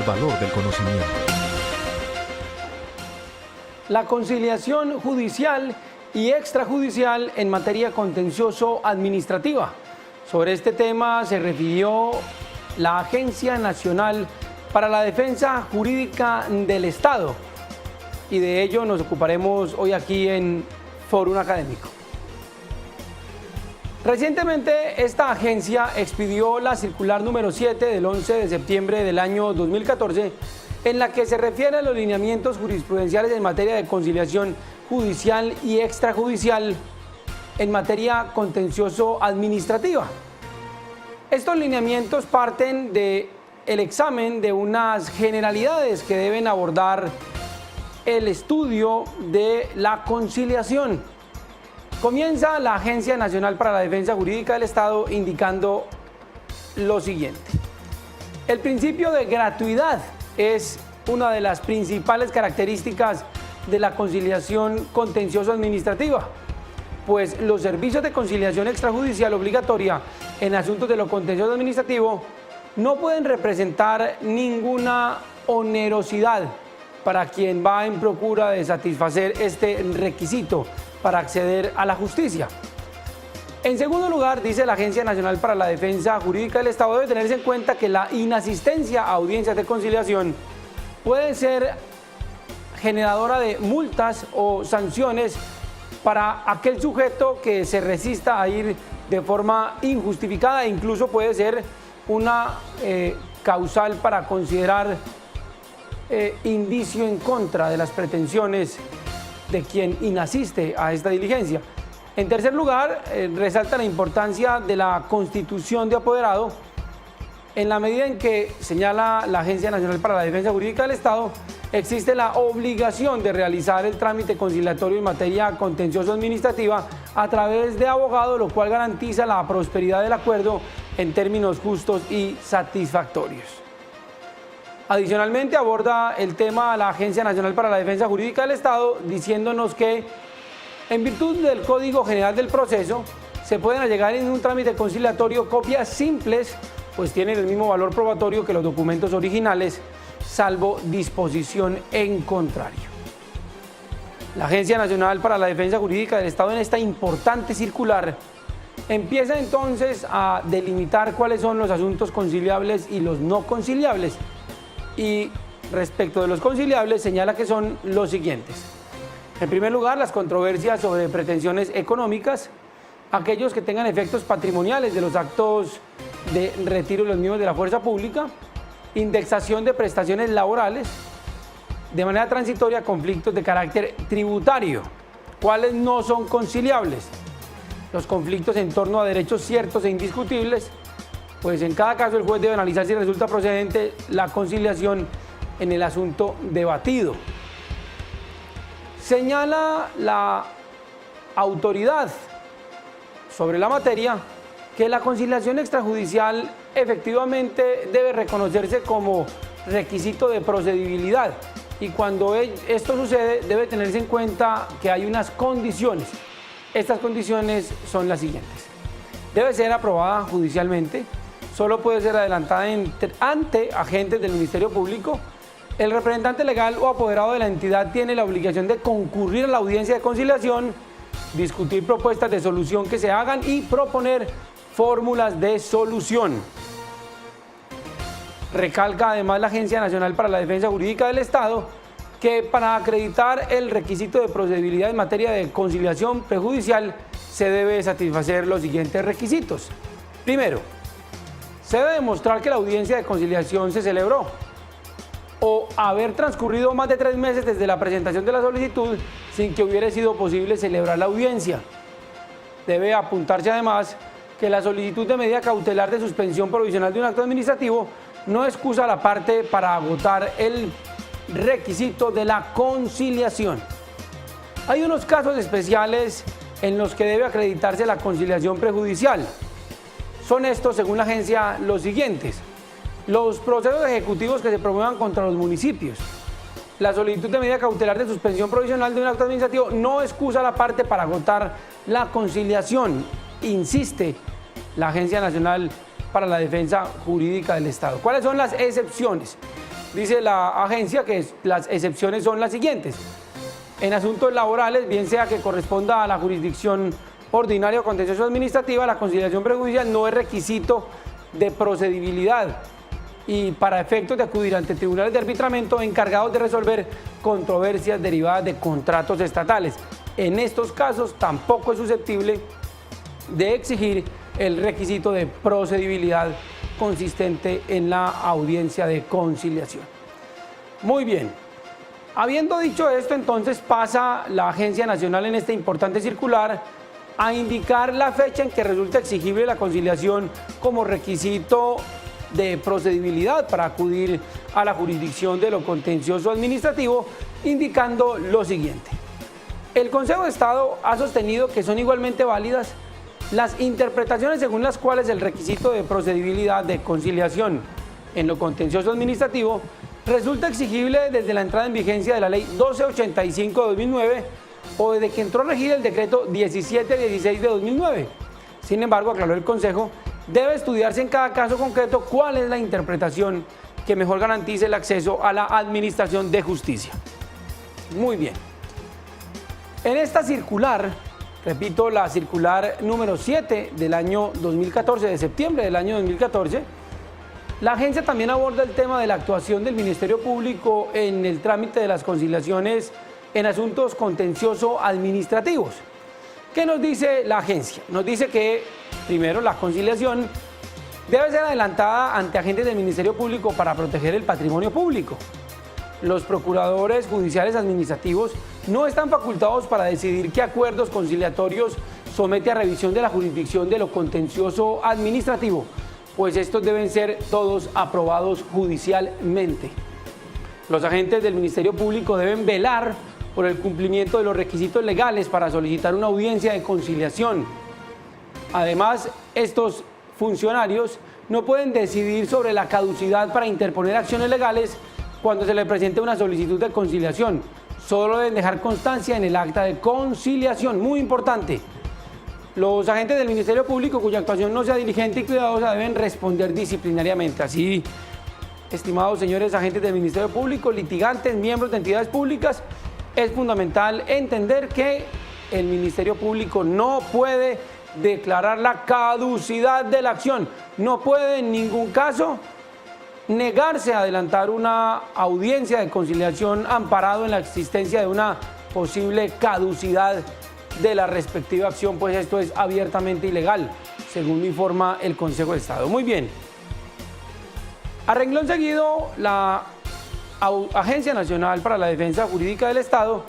el valor del conocimiento. La conciliación judicial y extrajudicial en materia contencioso-administrativa. Sobre este tema se refirió la Agencia Nacional para la Defensa Jurídica del Estado, y de ello nos ocuparemos hoy aquí en Fórum Académico. Recientemente esta agencia expidió la circular número 7 del 11 de septiembre del año 2014, en la que se refiere a los lineamientos jurisprudenciales en materia de conciliación judicial y extrajudicial en materia contencioso-administrativa. Estos lineamientos parten del examen de unas generalidades que deben abordar el estudio de la conciliación. Comienza la Agencia Nacional para la Defensa Jurídica del Estado indicando lo siguiente. El principio de gratuidad es una de las principales características de la conciliación contencioso-administrativa, pues los servicios de conciliación extrajudicial obligatoria en asuntos de lo contencioso administrativo no pueden representar ninguna onerosidad para quien va en procura de satisfacer este requisito para acceder a la justicia. En segundo lugar, dice la Agencia Nacional para la Defensa Jurídica del Estado, debe tenerse en cuenta que la inasistencia a audiencias de conciliación puede ser generadora de multas o sanciones para aquel sujeto que se resista a ir de forma injustificada, e incluso puede ser una causal para considerar indicio en contra de las pretensiones de quien inasiste a esta diligencia. En tercer lugar, resalta la importancia de la constitución de apoderado, en la medida en que, señala la Agencia Nacional para la Defensa Jurídica del Estado, existe la obligación de realizar el trámite conciliatorio en materia contencioso-administrativa a través de abogado, lo cual garantiza la prosperidad del acuerdo en términos justos y satisfactorios. Adicionalmente, aborda el tema la Agencia Nacional para la Defensa Jurídica del Estado, diciéndonos que, en virtud del Código General del Proceso, se pueden allegar en un trámite conciliatorio copias simples, pues tienen el mismo valor probatorio que los documentos originales, salvo disposición en contrario. La Agencia Nacional para la Defensa Jurídica del Estado, en esta importante circular, empieza entonces a delimitar cuáles son los asuntos conciliables y los no conciliables, y respecto de los conciliables señala que son los siguientes. En primer lugar, las controversias sobre pretensiones económicas, aquellos que tengan efectos patrimoniales de los actos de retiro de los miembros de la fuerza pública, indexación de prestaciones laborales, de manera transitoria conflictos de carácter tributario. ¿Cuáles no son conciliables? Los conflictos en torno a derechos ciertos e indiscutibles, pues en cada caso el juez debe analizar si resulta procedente la conciliación en el asunto debatido. Señala la autoridad sobre la materia que la conciliación extrajudicial efectivamente debe reconocerse como requisito de procedibilidad, y cuando esto sucede debe tenerse en cuenta que hay unas condiciones. Estas condiciones son las siguientes: debe ser aprobada judicialmente, solo puede ser adelantada ante agentes del Ministerio Público, el representante legal o apoderado de la entidad tiene la obligación de concurrir a la audiencia de conciliación, discutir propuestas de solución que se hagan y proponer fórmulas de solución. Recalca además la Agencia Nacional para la Defensa Jurídica del Estado que para acreditar el requisito de procedibilidad en materia de conciliación prejudicial se debe satisfacer los siguientes requisitos. Primero, se debe demostrar que la audiencia de conciliación se celebró o haber transcurrido más de 3 meses desde la presentación de la solicitud sin que hubiera sido posible celebrar la audiencia. Debe apuntarse además que la solicitud de medida cautelar de suspensión provisional de un acto administrativo no excusa a la parte para agotar el requisito de la conciliación. Hay unos casos especiales en los que debe acreditarse la conciliación prejudicial. Son estos, según la agencia, los siguientes: los procesos ejecutivos que se promuevan contra los municipios. La solicitud de medida cautelar de suspensión provisional de un acto administrativo no excusa a la parte para agotar la conciliación, insiste la Agencia Nacional para la Defensa Jurídica del Estado. ¿Cuáles son las excepciones? dice la agencia que las excepciones son las siguientes. En asuntos laborales, bien sea que corresponda a la jurisdicción ordinaria o contencioso administrativa, la conciliación prejudicial no es requisito de procedibilidad y para efectos de acudir ante tribunales de arbitramiento encargados de resolver controversias derivadas de contratos estatales. En estos casos tampoco es susceptible de exigir el requisito de procedibilidad consistente en la audiencia de conciliación. Muy bien. Habiendo dicho esto, entonces pasa la Agencia Nacional en este importante circular a indicar la fecha en que resulta exigible la conciliación como requisito de procedibilidad para acudir a la jurisdicción de lo contencioso administrativo, indicando lo siguiente. El Consejo de Estado ha sostenido que son igualmente válidas las interpretaciones según las cuales el requisito de procedibilidad de conciliación en lo contencioso administrativo resulta exigible desde la entrada en vigencia de la Ley 1285 de 2009 o desde que entró a regir el decreto 1716 de 2009. Sin embargo, aclaró el Consejo, debe estudiarse en cada caso concreto cuál es la interpretación que mejor garantice el acceso a la administración de justicia. Muy bien. En esta circular, repito, la circular número 7 del año 2014, de septiembre del año 2014, la agencia también aborda el tema de la actuación del Ministerio Público en el trámite de las conciliaciones en asuntos contencioso-administrativos. ¿Qué nos dice la agencia? Nos dice que, primero, la conciliación debe ser adelantada ante agentes del Ministerio Público para proteger el patrimonio público. Los procuradores judiciales administrativos no están facultados para decidir qué acuerdos conciliatorios somete a revisión de la jurisdicción de lo contencioso administrativo, pues estos deben ser todos aprobados judicialmente. Los agentes del Ministerio Público deben velar por el cumplimiento de los requisitos legales para solicitar una audiencia de conciliación. Además, estos funcionarios no pueden decidir sobre la caducidad para interponer acciones legales cuando se le presente una solicitud de conciliación. Solo deben dejar constancia en el acta de conciliación. Muy importante. Los agentes del Ministerio Público cuya actuación no sea diligente y cuidadosa deben responder disciplinariamente. Así, estimados señores agentes del Ministerio Público, litigantes, miembros de entidades públicas, es fundamental entender que el Ministerio Público no puede declarar la caducidad de la acción. No puede en ningún caso negarse a adelantar una audiencia de conciliación amparado en la existencia de una posible caducidad de la respectiva acción, pues esto es abiertamente ilegal, según informa el Consejo de Estado. Muy bien. A renglón seguido, la Agencia Nacional para la Defensa Jurídica del Estado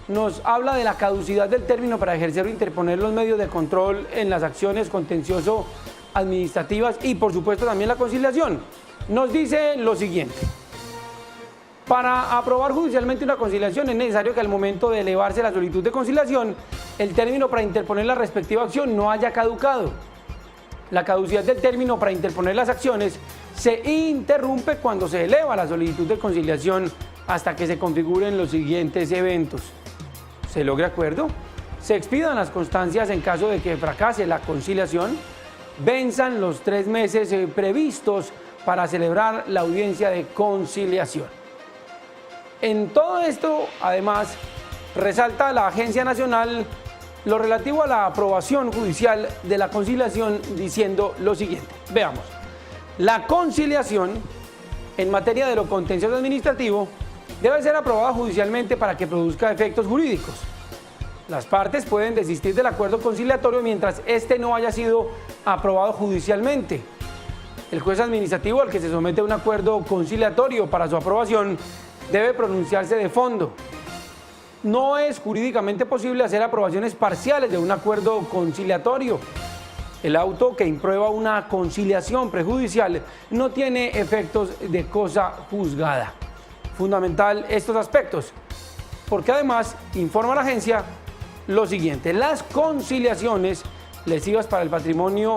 nos habla de la caducidad del término para ejercer o interponer los medios de control en las acciones contencioso-administrativas y, por supuesto, también la conciliación. Nos dice lo siguiente. Para aprobar judicialmente una conciliación es necesario que al momento de elevarse la solicitud de conciliación, el término para interponer la respectiva acción no haya caducado. La caducidad del término para interponer las acciones se interrumpe cuando se eleva la solicitud de conciliación hasta que se configuren los siguientes eventos. ¿Se logra acuerdo? Se expidan las constancias en caso de que fracase la conciliación, venzan los 3 meses previstos para celebrar la audiencia de conciliación. En todo esto, además, resalta la Agencia Nacional lo relativo a la aprobación judicial de la conciliación diciendo lo siguiente. Veamos. La conciliación en materia de lo contencioso administrativo debe ser aprobada judicialmente para que produzca efectos jurídicos. Las partes pueden desistir del acuerdo conciliatorio mientras éste no haya sido aprobado judicialmente. El juez administrativo al que se somete a un acuerdo conciliatorio para su aprobación debe pronunciarse de fondo. No es jurídicamente posible hacer aprobaciones parciales de un acuerdo conciliatorio. El auto que imprueba una conciliación prejudicial no tiene efectos de cosa juzgada. Fundamental estos aspectos, porque además informa la agencia lo siguiente: las conciliaciones lesivas para el patrimonio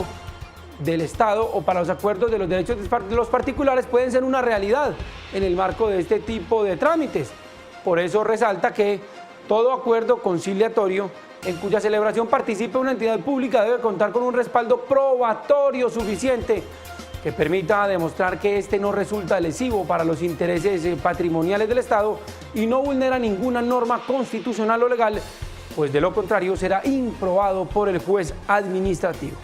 del Estado o para los acuerdos de los derechos de los particulares pueden ser una realidad en el marco de este tipo de trámites. Por eso resalta que todo acuerdo conciliatorio en cuya celebración participe una entidad pública debe contar con un respaldo probatorio suficiente que permita demostrar que este no resulta lesivo para los intereses patrimoniales del Estado y no vulnera ninguna norma constitucional o legal, pues de lo contrario será improbado por el juez administrativo.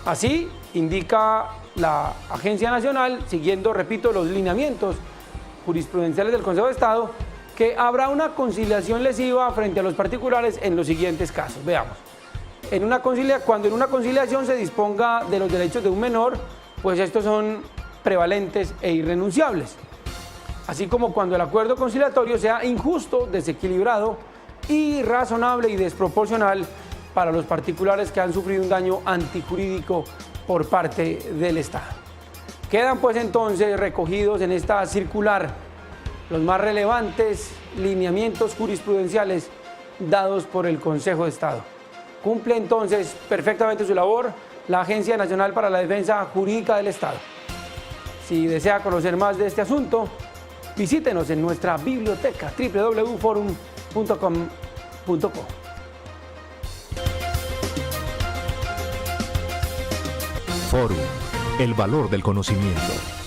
Así indica la Agencia Nacional, siguiendo, repito, los lineamientos jurisprudenciales del Consejo de Estado, que habrá una conciliación lesiva frente a los particulares en los siguientes casos. Veamos. Cuando en una conciliación se disponga de los derechos de un menor, pues estos son prevalentes e irrenunciables. Así como cuando el acuerdo conciliatorio sea injusto, desequilibrado, irrazonable y desproporcional para los particulares que han sufrido un daño antijurídico por parte del Estado. Quedan pues entonces recogidos en esta circular los más relevantes lineamientos jurisprudenciales dados por el Consejo de Estado. Cumple entonces perfectamente su labor la Agencia Nacional para la Defensa Jurídica del Estado. Si desea conocer más de este asunto, visítenos en nuestra biblioteca www.forum.com.co. Forum, el valor del conocimiento.